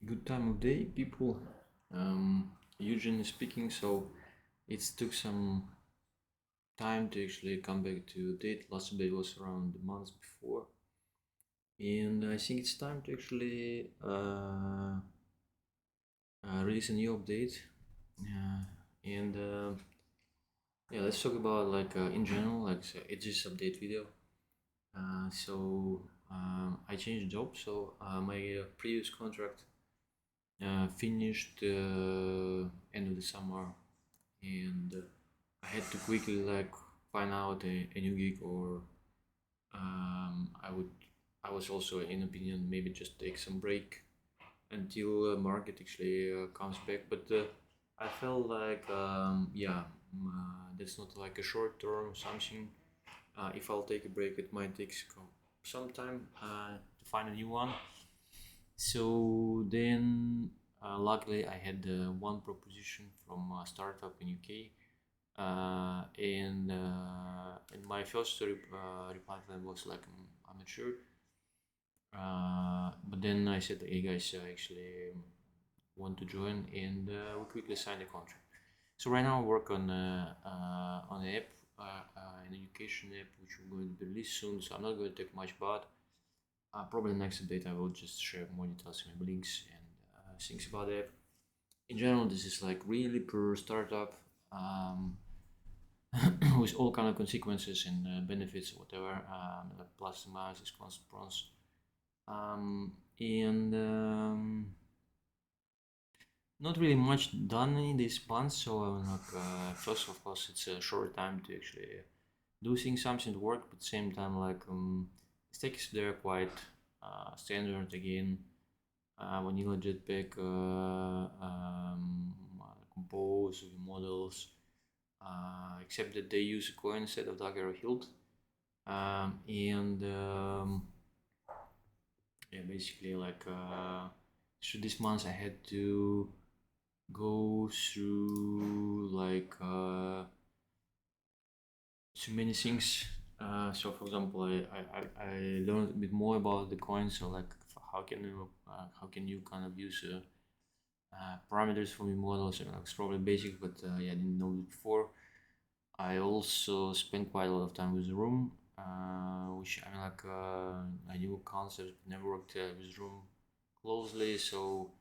Good time of day, people. Eugene speaking. So it took some time to actually come back to date. Last update was around the months before, and I think it's time to actually release a new update. And yeah, let's talk about in general, it's just update video. I changed job. My previous contract finished end of the summer, and I had to quickly find out a new gig, or I was also in opinion maybe just take some break until market actually comes back. But I felt that's not like a short term something. If I'll take a break, it might take some time to find a new one. So then, luckily, I had one proposition from a startup in UK, and my first reply to them was like, I'm not sure. But then I said, hey guys, I actually want to join, and we quickly signed a contract. So right now I work on an app, an education app, which we're going to release soon. So I'm not going to take much, but probably next update I will just share more details, maybe links and things about the app. In general, this is like really per startup, with all kind of consequences and benefits, whatever, like plus and minuses, cons and pros. And Not really much done in this month, so first of course it's a short time to actually do things, something to work, but at the same time stakes they're quite standard again. Vanilla Jetpack, Compose, models, except that they use a coin instead of dagger or hilt. And Yeah, basically through this month I had to go through so many things. So for example, I learned a bit more about the coin. So like how can you kind of use parameters from your models. It's probably basic, but yeah, I didn't know it before. I also spent quite a lot of time with Room, which I knew concepts, but never worked with Room closely. So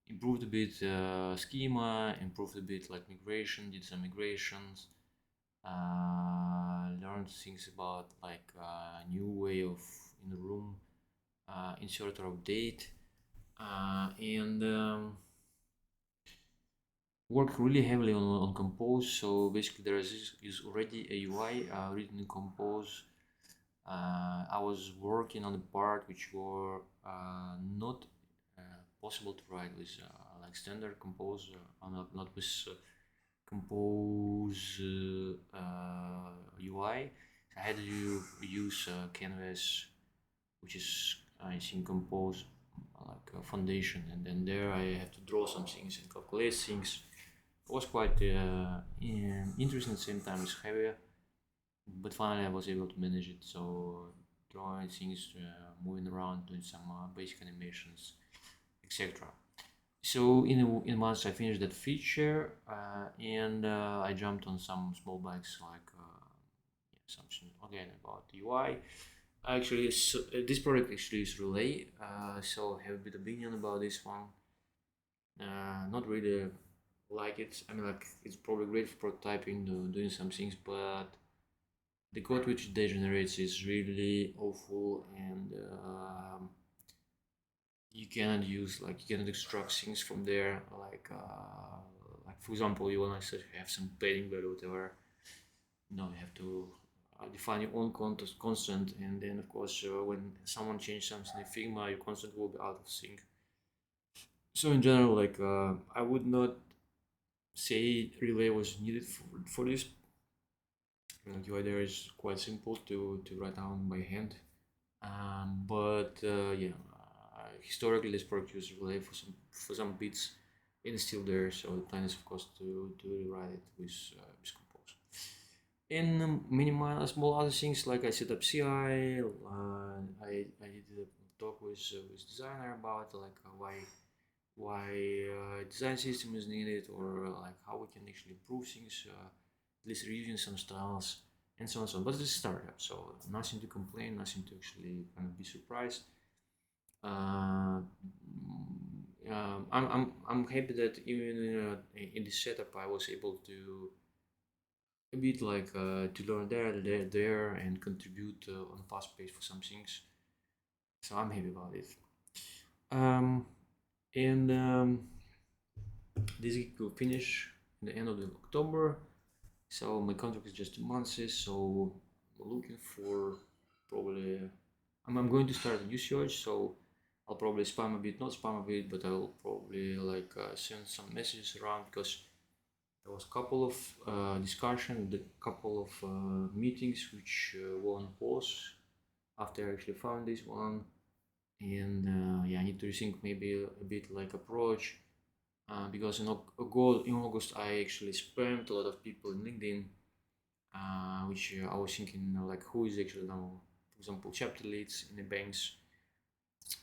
improved a bit schema, improved a bit like migration, did some migrations, learned things about new way of in the room, insert or update, and work really heavily on Compose. So basically, there is already a UI written in Compose. I was working on the part which were not possible to write with like standard Compose, not with Compose UI. I had to use Canvas, which is I think Compose like a foundation, and then there I have to draw some things and calculate things. It was quite interesting at the same time. It's heavier, but finally I was able to manage it. So drawing things, moving around, doing some basic animations, etc. So in months I finished that feature, and I jumped on some small bikes something again about the UI. Actually, this product actually is Relay, so I have a bit of opinion about this one. Not really like it. I mean, like it's probably great for prototyping, doing some things, but the code which they generates is really awful, and you cannot use you cannot extract things from there. Like for example, you want to have some padding value, whatever. No, you have to define your own constant, and then of course when someone changes something in Figma, your constant will be out of sync. So in general, I would not say relay was needed for this. UI there is quite simple to write down by hand. But Yeah, historically this product used relay for some bits. It's still there, so the plan is of course to rewrite it with Compose. And minimize small other things like I set up CI. I did a talk with designer about why design system is needed, or like how we can actually improve things, at least reusing some styles and so on and so on. But it's a startup, so nothing to complain, nothing to actually kind of be surprised. uh, I'm happy that even in this setup I was able to a bit like to learn there and contribute on fast pace for some things. So I'm happy about it. Um, and This gig will finish in the end of the October. So my contract is just 2 months. So I'm looking for probably I'm going to start a new search. So I'll probably spam a bit, not spam a bit, but I'll probably like send some messages around, because there was a couple of discussion, the couple of meetings which were on pause after I actually found this one. And yeah, I need to rethink maybe a bit like approach, because in August I actually spammed a lot of people in LinkedIn, which I was thinking like who is actually now, for example, chapter leads in the banks,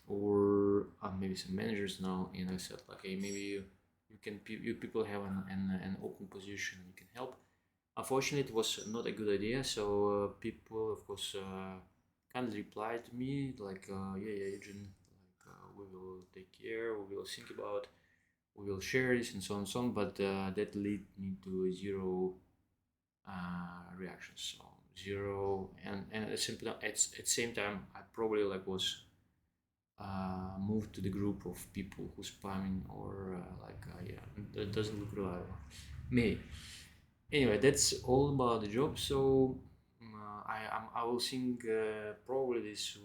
or maybe some managers now. And I said like, hey, maybe you people have an open position, you can help. Unfortunately, it was not a good idea. So people, of course, kind of replied to me like, yeah, Adrian, like we will take care, we will think about, we will share this and so on and so on. But that led me to zero reactions, so zero. And at the same time, I probably like was moved to the group of people who spamming, or yeah, that doesn't look reliable. Me. Anyway, that's all about the job. So I will think probably this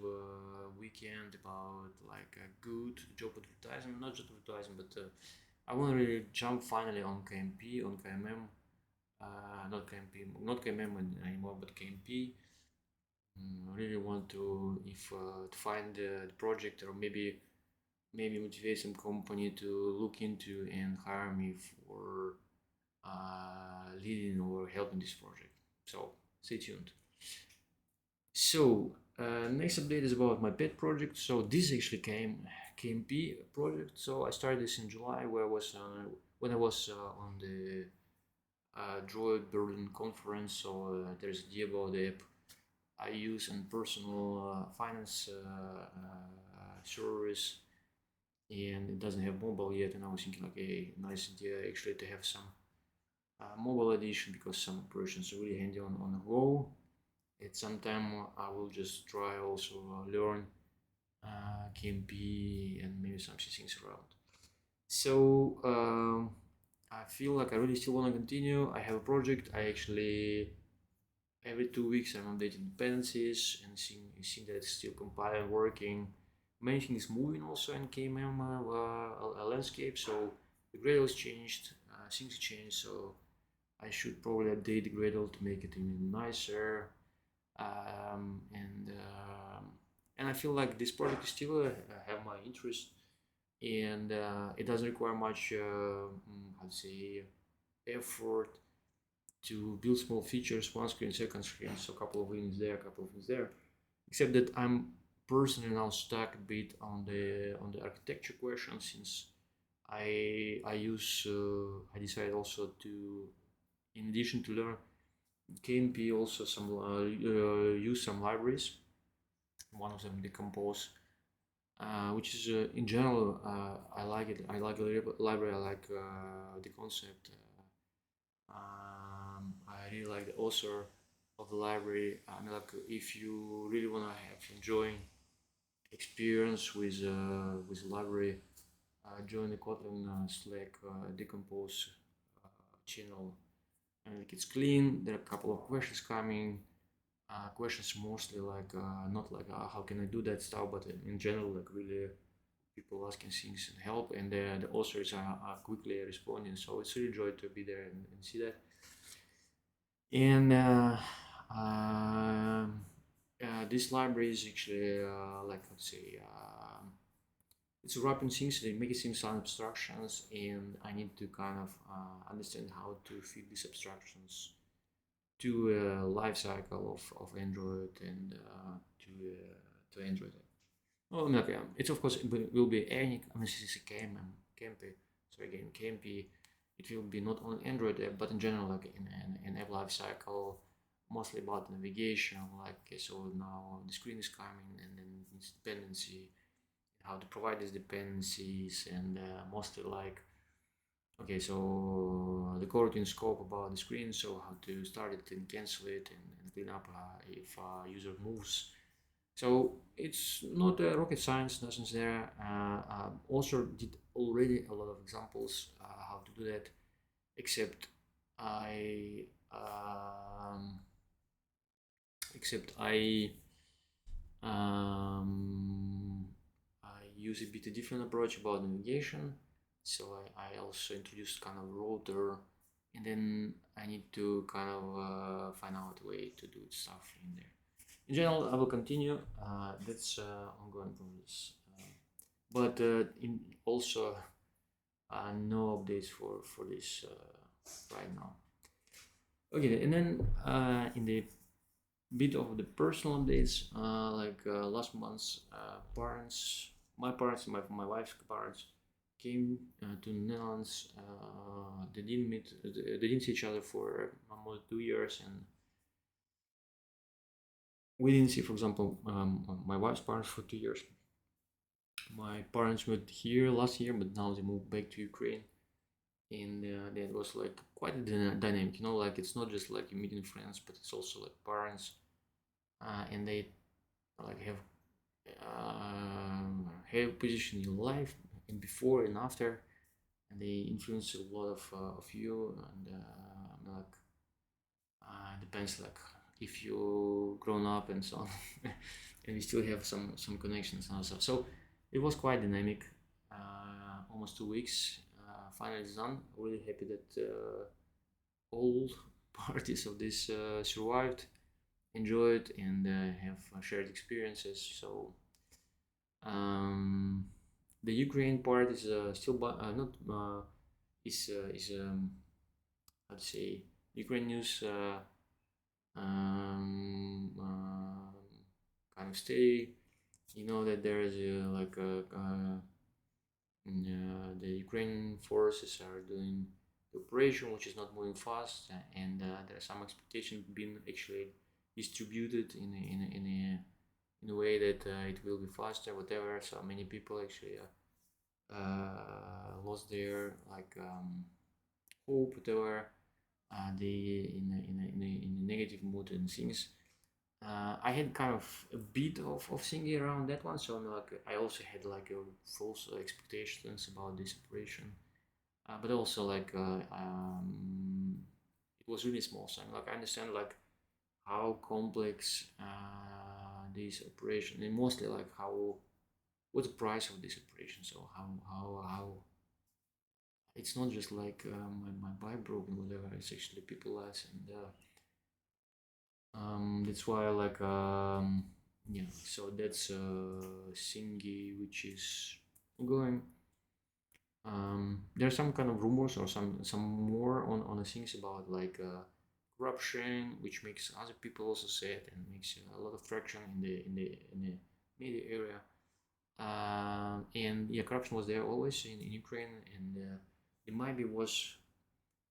weekend about like a good job advertisement, not just advertising, but I want to really jump finally on KMP, on KMM, not KMP, not KMM anymore, but KMP. I really want to, if to find the project, or maybe motivate some company to look into and hire me for leading or helping this project. So stay tuned. So next update is about my pet project. So this actually came KMP project. So I started this in July, where I was when I was on the Droid Berlin conference. So there's a idea about the app I use in personal finance service, and it doesn't have mobile yet. And I was thinking like a nice idea actually to have some mobile edition, because some operations are really handy on the go. At some time I will just try also learn KMP and maybe some things around. So I feel like I really still want to continue. I have a project. I actually every 2 weeks I'm updating dependencies and seeing that it's still compiling, working. Many things moving also in KMM landscape. So the Gradle changed, things changed. So I should probably update the Gradle to make it even nicer. And I feel like this project still have my interest, and it doesn't require much, I'd say, effort to build small features, one screen, second screen, so a couple of wins there, a couple of wins there. Except that I'm personally now stuck a bit on the architecture question, since I decided also to, in addition to learn KMP, also some use some libraries. One of them Decompose, which is in general I like it. I like the library. I like the concept. I really like the author of the library. I mean, like if you really want to have enjoying experience with the library, join the Kotlin Slack Decompose channel. And like it's clean. There are a couple of questions coming. Questions mostly like not like how can I do that stuff, but in general like really people asking things and help, and the authors are quickly responding. So it's really joy to be there and see that. And this library is actually like let's say it's wrapping things, they make it seem some abstractions, and I need to kind of understand how to fit these abstractions to a life cycle of Android and to Android. Oh, no, okay. It's of course it will be any. I mean, this is a KMM. Kempi. So again, Kempi, it will be not only Android app, but in general, like in app lifecycle, mostly about navigation. Like so now the screen is coming, and then its dependency, how to provide these dependencies, and mostly like okay, so the coroutine scope about the screen, so how to start it and cancel it and clean up if a user moves. So it's not rocket science, nothing's there. Also did already a lot of examples how to do that, except I um, except um, I use a bit different approach about navigation. So I also introduced kind of router, and then I need to kind of find out a way to do stuff in there. In general, I will continue. That's ongoing process. But in also no updates for this right now. Okay, and then in the bit of the personal updates, like last month's my parents, my wife's parents came to Netherlands. They didn't meet, they didn't see each other for almost 2 years, and we didn't see, for example, my wife's parents for 2 years. My parents moved here last year, but now they moved back to Ukraine, and that was like quite a dynamic. You know, like it's not just like you meeting friends, but it's also like parents, and they like have position in your life and before and after, and they influence a lot of you, and like depends like if you grown up and so on, and we still have some connections and stuff. So it was quite dynamic. Almost 2 weeks. Finally it's done. Really happy that all parties of this survived, enjoyed, and have shared experiences. So the Ukraine part is still not is how to say Ukraine news kind of steady. You know that there is like the Ukrainian forces are doing the operation, which is not moving fast, and there are some expectations being actually distributed in a way that it will be faster, whatever. So many people actually lost their like hope, whatever. They in a negative mood and things. I had kind of a bit of thinking around that one, so like I also had like a false expectations about this operation, but also like it was really small. So like I understand like how complex this operation, and mostly like how what's the price of this operation. So how it's not just like my bike broken, whatever. It's actually people lives, and that's why like yeah. So that's thingy which is going. There's some kind of rumors or some more on the things about like corruption, which makes other people also sad and makes a lot of traction in the media area. And yeah, corruption was there always in Ukraine, and it might be was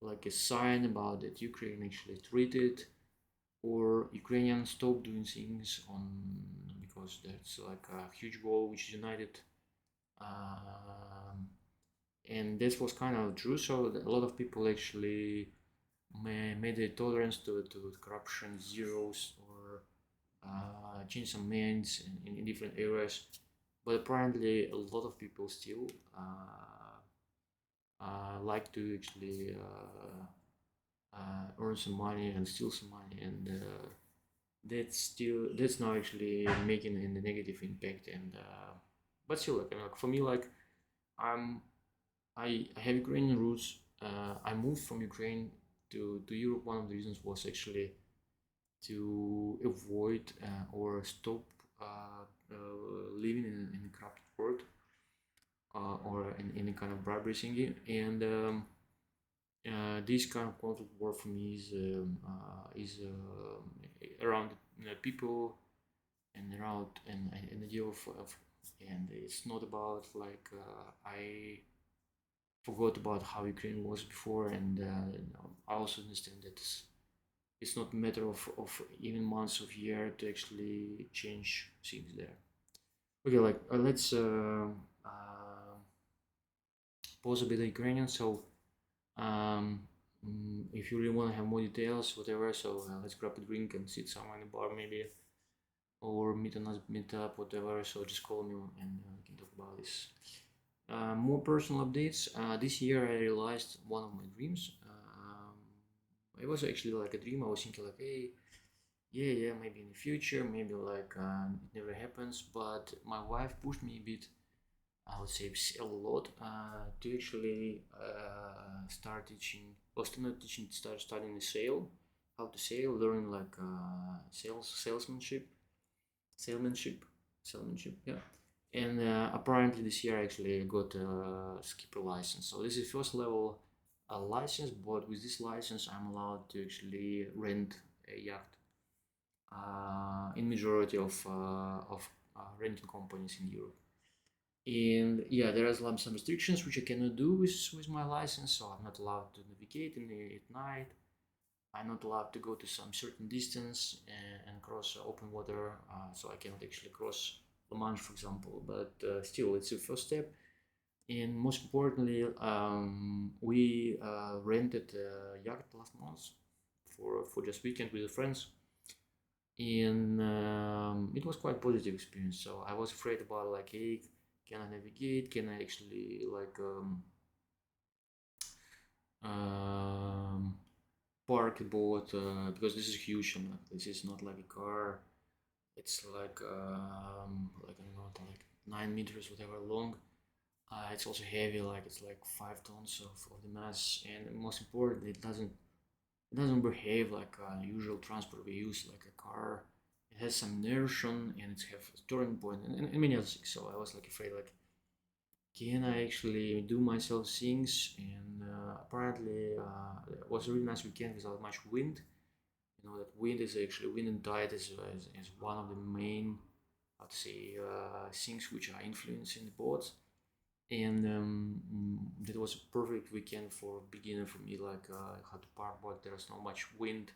like a sign about that Ukraine actually treated or Ukrainians stop doing things on because that's like a huge goal which is united. Um, and this was kind of true. So a lot of people actually made a tolerance to corruption zeros or change some minds in different areas. But apparently, a lot of people still like to actually earn some money and steal some money, and that's now actually making a negative impact. And but still, like for me, like I'm I have Ukrainian roots. I moved from Ukraine to Europe. One of the reasons was actually to avoid or stop living in a corrupt world or in a kind of bribery thingy. And this kind of conflict war for me is around people and around and the idea of and it's not about like forgot about how Ukraine was before, and I also understand that it's not a matter of even months of year to actually change things there. Okay, like let's pause a bit on Ukrainian. So um, if you really want to have more details, whatever, so let's grab a drink and sit somewhere in the bar maybe, or meet up, whatever. So just call me and we can talk about this. More personal updates. This year I realized one of my dreams. It was actually like a dream. I was thinking like, hey, yeah, maybe in the future, maybe like it never happens. But my wife pushed me a bit. I would say a lot to actually start teaching, or still not teaching, start studying the sale, how to sell, learn like salesmanship, salesmanship, yeah. And apparently this year I actually got a skipper license. So this is first level license, but with this license I'm allowed to actually rent a yacht in majority of renting companies in Europe. And yeah, there are some restrictions which I cannot do with my license. So I'm not allowed to navigate at night. I'm not allowed to go to some certain distance and cross open water. So I cannot actually cross La Manche, for example. But still, it's a first step. And most importantly, we rented a yacht last month for just weekend with friends, and it was quite positive experience. So I was afraid about like, hey, can I navigate? Can I actually like um, park a boat? Because this is huge, and this is not like a car. It's like I don't know, like 9 meters, whatever long. It's also heavy, like it's like 5 tons of the mass, and most importantly, it doesn't behave like a usual transport we use, like a car. It has some inertia and it has a turning point and many other things. So I was like afraid, like, can I actually do myself things? And apparently, it was a really nice weekend without much wind. You know that wind and tide is one of the main, I'd say, things which are influencing the boats. And that was a perfect weekend for beginner for me, like how to park boat. There's not much wind,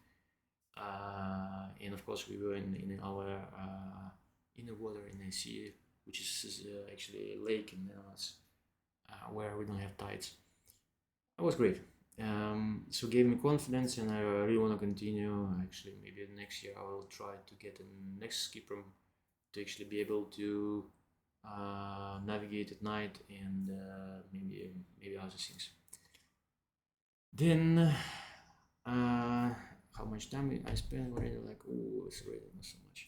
and of course we were in our inner water in the sea, which is actually a lake in the Netherlands, where we don't have tides. It was great. So gave me confidence, and I really want to continue. Actually, maybe next year I will try to get a next skipper to actually be able to navigate at night and maybe other things. Then how much time I spent already? Like, oh, it's already not so much.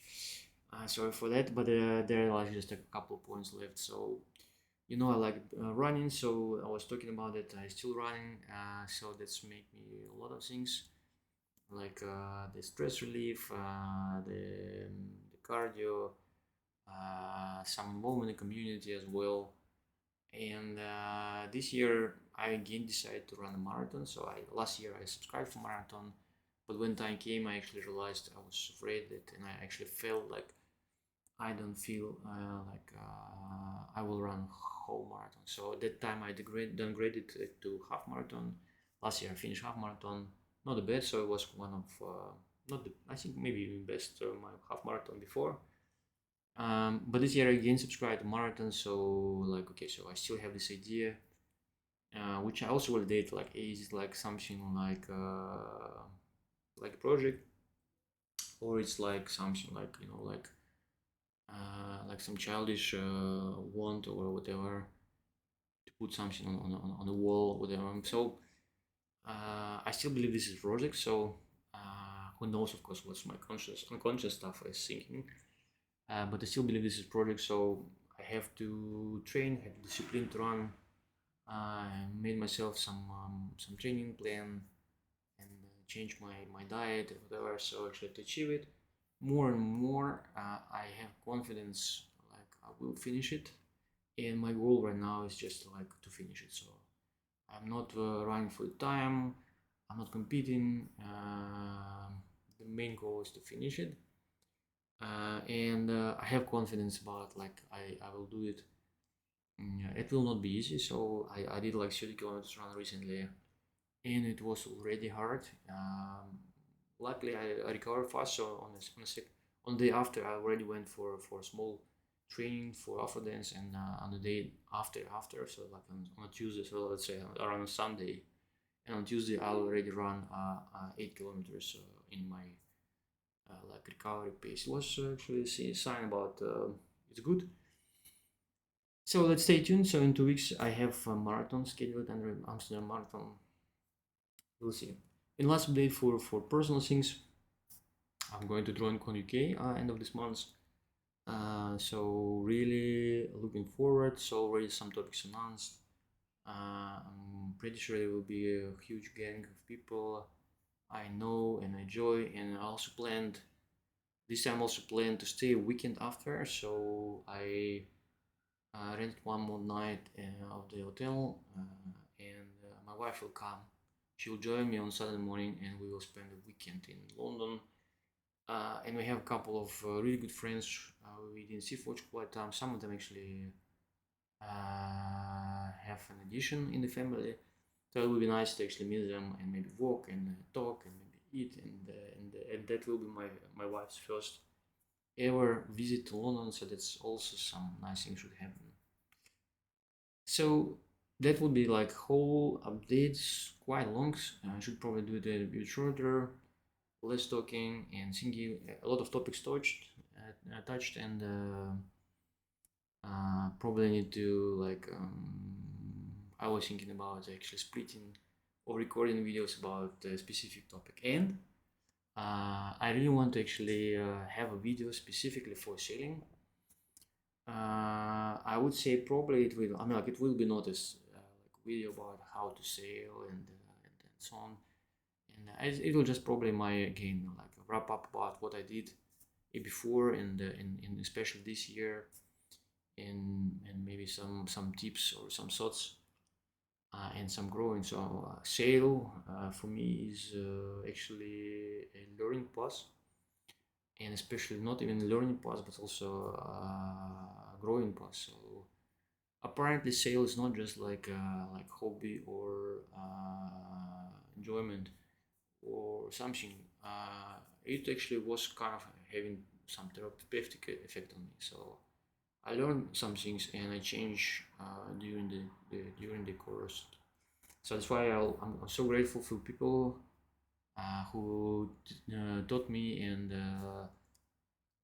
Sorry for that, but there are just a couple of points left. So I like running, so I was talking about it. I still running, so that's make me a lot of things, like the stress relief, the cardio, some involvement in the community as well. And this year I again decided to run a marathon. So last year I subscribed for marathon, but when time came, I actually realized I was afraid that, and I actually felt like I don't feel like I will run whole marathon. So at that time I downgraded it to half marathon. Last year I finished half marathon, not the best. So it was one of not the, I think maybe even best my half marathon before. But this year I again subscribed to marathon. So like, okay, so I still have this idea, which I also validate. Like, is it like something like a project, or it's like something like, like some childish want or whatever, to put something on the wall or whatever. So I still believe this is a project. So who knows, of course, what's my unconscious stuff is thinking. But I still believe this is a project. So I have to train, have discipline to run. I made myself some training plan and change my diet, whatever. So actually to achieve it more and more, I have confidence, like I will finish it. And my goal right now is just like to finish it. So I'm not running for time, I'm not competing. The main goal is to finish it, and I have confidence about, like, I will do it. it will not be easy. So I did like 30 kilometers run recently, and it was already hard. Luckily, I recovered fast. So on the day after, I already went for a small training for Afro dance, and on the day after, so like on a Tuesday, so let's say around a Sunday, and on Tuesday I'll already run 8 kilometers in my like recovery pace. It was actually a sign about it's good. So let's stay tuned. So in 2 weeks I have a marathon scheduled under Amsterdam Marathon. We'll see. And last update for personal things, I'm going to DrawingCon UK end of this month. So really looking forward. So already some topics announced. I'm pretty sure there will be a huge gang of people I know and enjoy. And I also planned this time also planned to stay a weekend after. So I rented one more night of the hotel, and my wife will come. She will join me on Saturday morning, and we will spend the weekend in London. And we have a couple of really good friends we didn't see for quite time. Some of them actually have an addition in the family, so it would be nice to actually meet them and maybe walk and talk and maybe eat. And that will be my wife's first ever visit to London, so that's also some nice things should happen. So that would be like whole updates, quite long. I should probably do it a bit shorter, less talking and thinking. A lot of topics touched, and probably need to like. I was thinking about actually splitting or recording videos about a specific topic, and I really want to actually have a video specifically for sailing. I would say probably it will. I mean, like it will be noticed, like video about how to sail and so on. And it will just probably my again like wrap up about what I did before and in especially this year, and maybe some tips or some thoughts and some growing. So sail for me is actually a learning path, and especially not even learning path but also growing path. So apparently sail is not just like hobby or enjoyment or something. It actually was kind of having some therapeutic effect on me. So I learned some things and I changed during the course. So that's why I'm so grateful for people who taught me, and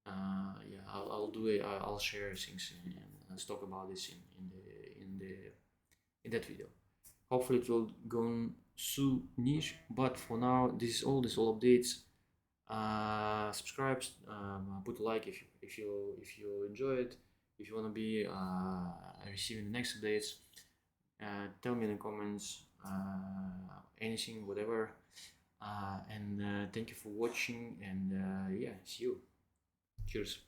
yeah, I'll do it. I'll share things and let's talk about this in that video. Hopefully it will go soon niche, but for now this is all updates. Subscribe, put a like if you enjoy it. If you want to be receiving the next updates, tell me in the comments anything, whatever. And thank you for watching, and yeah, see you. Cheers.